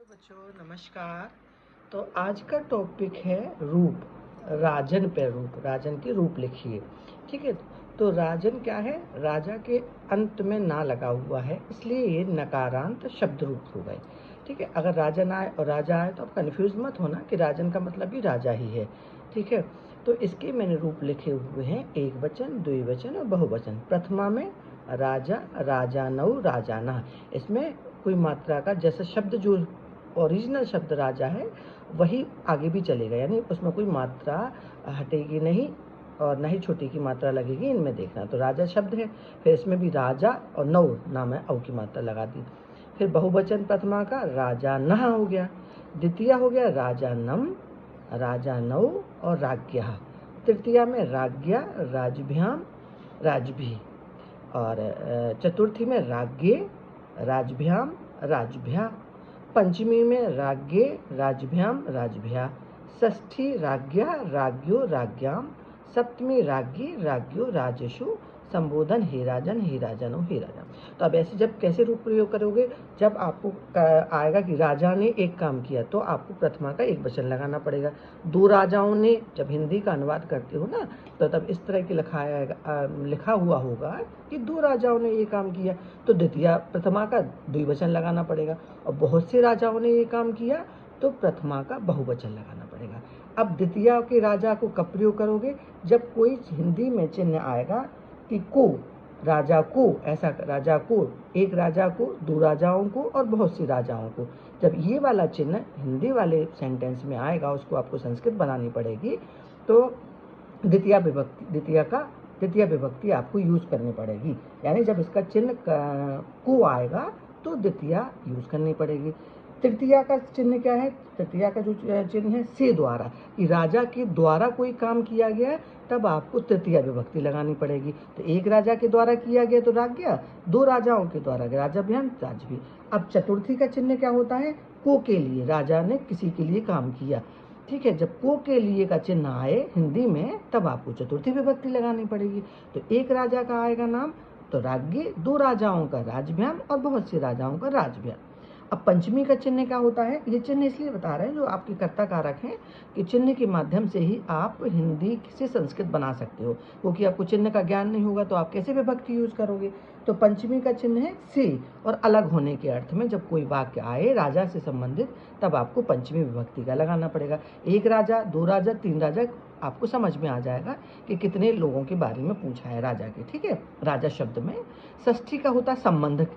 बच्चों नमस्कार। तो आज का टॉपिक है रूप। राजन पे रूप, राजन की रूप लिखिए। ठीक है, तो राजन क्या है? राजा के अंत में ना लगा हुआ है, इसलिए ये नकारांत शब्द रूप हो गए। ठीक है, अगर राजन आए और राजा आए तो आप कंफ्यूज मत होना कि राजन का मतलब भी राजा ही है। ठीक है, तो इसके मैंने रूप लिखे हुए हैं एक वचन, द्विवचन और बहुवचन। प्रथमा में राजा, राजानौ, राजाना। इसमें कोई मात्रा का जैसा शब्द जो ओरिजिनल शब्द राजा है वही आगे भी चलेगा, यानी उसमें कोई मात्रा हटेगी नहीं और न ही छोटी की मात्रा लगेगी। इनमें देखना, तो राजा शब्द है, फिर इसमें भी राजा और नौ नाम है, औ की मात्रा लगा दी। फिर बहुवचन प्रथमा का राजा नह हो गया, द्वितीय हो गया राजा नम, राजा नौ और राज्ञ। तृतीया में राज्ञा, राजभ्याम, राजभी। और चतुर्थी में राज्ञे, राजभ्याम, राजभ्या। पंचमी में राज्ञे, राजभ्याम, राजभ्या। षष्ठी राज्ञा, राज्ञो, राज्ञाम। सप्तमी राज्ञी, राज्ञो, राजेशु। संबोधन हे राजन, हे राजनो, हे राजन। तो अब ऐसे जब कैसे रूप प्रयोग करोगे? जब आपको आएगा कि राजा ने एक काम किया तो आपको प्रथमा का एक वचन लगाना पड़ेगा। दो राजाओं ने, जब हिंदी का अनुवाद करते हो ना, तो तब इस तरह की लिखा हुआ होगा कि दो राजाओं ने ये काम किया, तो द्वितीय प्रथमा का द्विवचन लगाना पड़ेगा। और बहुत से राजाओं ने ये काम किया तो प्रथमा का बहुवचन लगाना पड़ेगा। अब द्वितीय के राजा को कब प्रयोग करोगे? जब कोई हिंदी में चिन्ह आएगा कि को, राजा को, ऐसा राजा को, एक राजा को, दो राजाओं को और बहुत सी राजाओं को। जब ये वाला चिन्ह हिंदी वाले सेंटेंस में आएगा, उसको आपको संस्कृत बनानी पड़ेगी, तो द्वितीय विभक्ति आपको यूज करनी पड़ेगी। यानी जब इसका चिन्ह को आएगा तो द्वितीय यूज करनी पड़ेगी। तृतीया का चिन्ह क्या है? तृतीया का जो चिन्ह है से द्वारा, कि राजा के द्वारा कोई काम किया गया, तब आपको तृतीय विभक्ति लगानी पड़ेगी। तो एक राजा के द्वारा किया गया तो राज्ञा, दो राजाओं के द्वारा राजभ्याम, राजभी। अब चतुर्थी का चिन्ह क्या होता है? को के लिए, राजा ने किसी के लिए काम किया। ठीक है, जब को के लिए का चिन्ह आए हिंदी में, तब आपको चतुर्थी विभक्ति लगानी पड़ेगी। तो एक राजा का आएगा नाम तो राज्ञी, दो राजाओं का राजभ्याम और बहुत से राजाओं का राजभ्याम। अब पंचमी का चिन्ह क्या होता है? ये चिन्ह इसलिए बता रहे हैं जो आपके कर्ता कारक हैं, कि चिन्ह के माध्यम से ही आप हिंदी से संस्कृत बना सकते हो, क्योंकि आपको चिन्ह का ज्ञान नहीं होगा तो आप कैसे विभक्ति यूज करोगे? तो पंचमी का चिन्ह है से, और अलग होने के अर्थ में जब कोई वाक्य आए राजा से संबंधित, तब आपको पंचमी विभक्ति का लगाना पड़ेगा। एक राजा, दो राजा, तीन राजा, आपको समझ में आ जाएगा कि कितने लोगों के बारे में पूछा है राजा के। ठीक है, राजा शब्द में। षष्ठी का होता है संबंध,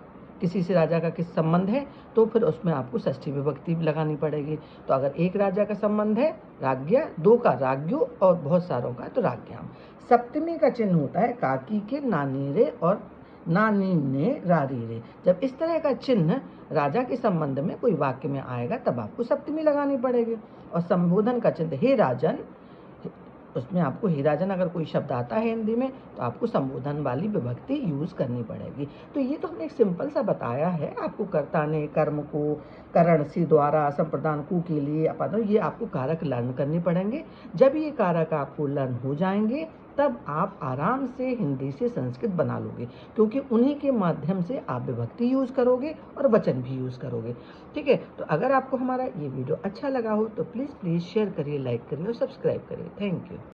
किसी से राजा का किस संबंध है, तो फिर उसमें आपको षष्ठी विभक्ति लगानी पड़ेगी। तो अगर एक राजा का संबंध है राज्ञा, दो का राज्ञो और बहुत सारों का तो राज्ञाम। सप्तमी का चिन्ह होता है काकी के नानी रे और नानी ने रारी रे। जब इस तरह का चिन्ह राजा के संबंध में कोई वाक्य में आएगा, तब आपको सप्तमी लगानी पड़ेगी। और संबोधन का चिन्ह हे राजन, उसमें आपको हे राजन अगर कोई शब्द आता है हिंदी में, तो आपको संबोधन वाली विभक्ति यूज करनी पड़ेगी। तो ये तो हमने एक सिंपल सा बताया है आपको। कर्ता ने कर्म को करण से द्वारा संप्रदान को के लिए अपन, ये आपको कारक लर्न करने पड़ेंगे। जब ये कारक आपको लर्न हो जाएंगे, तब आप आराम से हिंदी से संस्कृत बना लोगे, क्योंकि उन्हीं के माध्यम से आप विभक्ति यूज करोगे और वचन भी यूज करोगे। ठीक है, तो अगर आपको हमारा ये वीडियो अच्छा लगा हो तो प्लीज़ शेयर करिए, लाइक करिए और सब्सक्राइब करिए। Thank you.